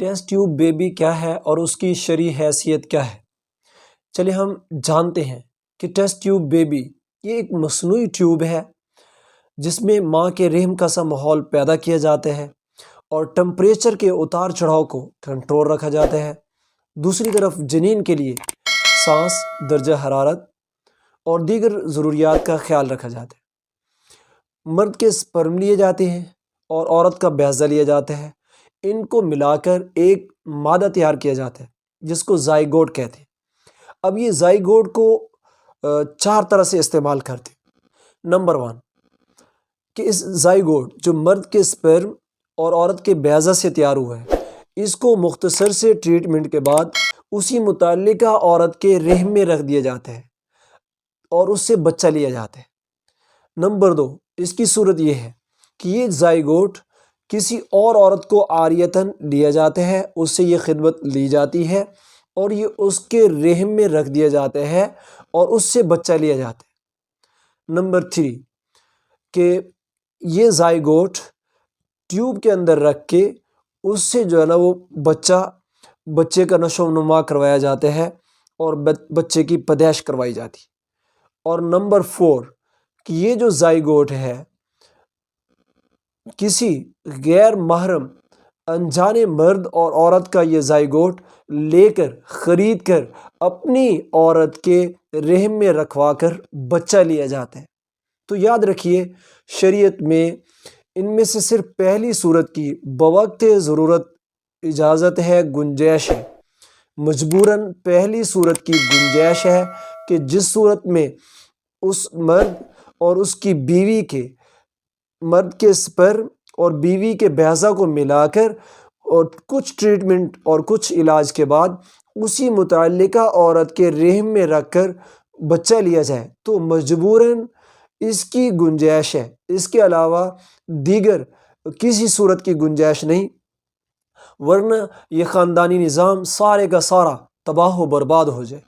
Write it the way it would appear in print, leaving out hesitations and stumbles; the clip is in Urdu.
ٹیسٹ ٹیوب بیبی کیا ہے اور اس کی شرعی حیثیت کیا ہے؟ چلیے ہم جانتے ہیں کہ ٹیسٹ ٹیوب بیبی یہ ایک مصنوعی ٹیوب ہے جس میں ماں کے رحم کا سا ماحول پیدا کیا جاتا ہے اور ٹمپریچر کے اتار چڑھاؤ کو کنٹرول رکھا جاتا ہے۔ دوسری طرف جنین کے لیے سانس، درجہ حرارت اور دیگر ضروریات کا خیال رکھا جاتا ہے۔ مرد کے سپرم لیے جاتے ہیں اور عورت کا بیضہ لیا جاتا ہے۔ ان کو ملا کر ایک مادہ تیار کیا جاتا ہے جس کو زائگوٹ کہتے ہیں۔ اب یہ زائگوٹ کو 4 طرح سے استعمال کرتے ہیں۔ نمبر 1 کہ اس زائگوٹ جو مرد کے سپرم اور عورت کے بیضہ سے تیار ہوا ہے، اس کو مختصر سے ٹریٹمنٹ کے بعد اسی متعلقہ عورت کے رحم میں رکھ دیا جاتا ہے اور اس سے بچہ لیا جاتا ہے۔ نمبر 2 اس کی صورت یہ ہے کہ یہ زائگوٹ کسی اور عورت کو عاریتاً لیا جاتا ہے، اس سے یہ خدمت لی جاتی ہے اور یہ اس کے رحم میں رکھ دیا جاتا ہے اور اس سے بچہ لیا جاتا ہے۔ نمبر 3 کہ یہ زائگوٹ ٹیوب کے اندر رکھ کے اس سے جو ہے نا وہ بچے کا نشو و نما کروایا جاتا ہے اور بچے کی پیدائش کروائی جاتی ہے۔ اور نمبر 4 کہ یہ جو زائگوٹ ہے کسی غیر محرم انجانے مرد اور عورت کا یہ زائگوٹ لے کر خرید کر اپنی عورت کے رحم میں رکھوا کر بچہ لیا جاتا ہے۔ تو یاد رکھیے شریعت میں ان میں سے صرف پہلی صورت کی بوقت ضرورت اجازت ہے، گنجائش ہے۔ مجبوراً پہلی صورت کی گنجائش ہے کہ جس صورت میں اس مرد اور اس کی بیوی کے مرد کے سپرم اور بیوی کے بیضہ کو ملا کر اور کچھ ٹریٹمنٹ اور کچھ علاج کے بعد اسی متعلقہ عورت کے رحم میں رکھ کر بچہ لیا جائے تو مجبوراً اس کی گنجائش ہے۔ اس کے علاوہ دیگر کسی صورت کی گنجائش نہیں، ورنہ یہ خاندانی نظام سارے کا سارا تباہ و برباد ہو جائے۔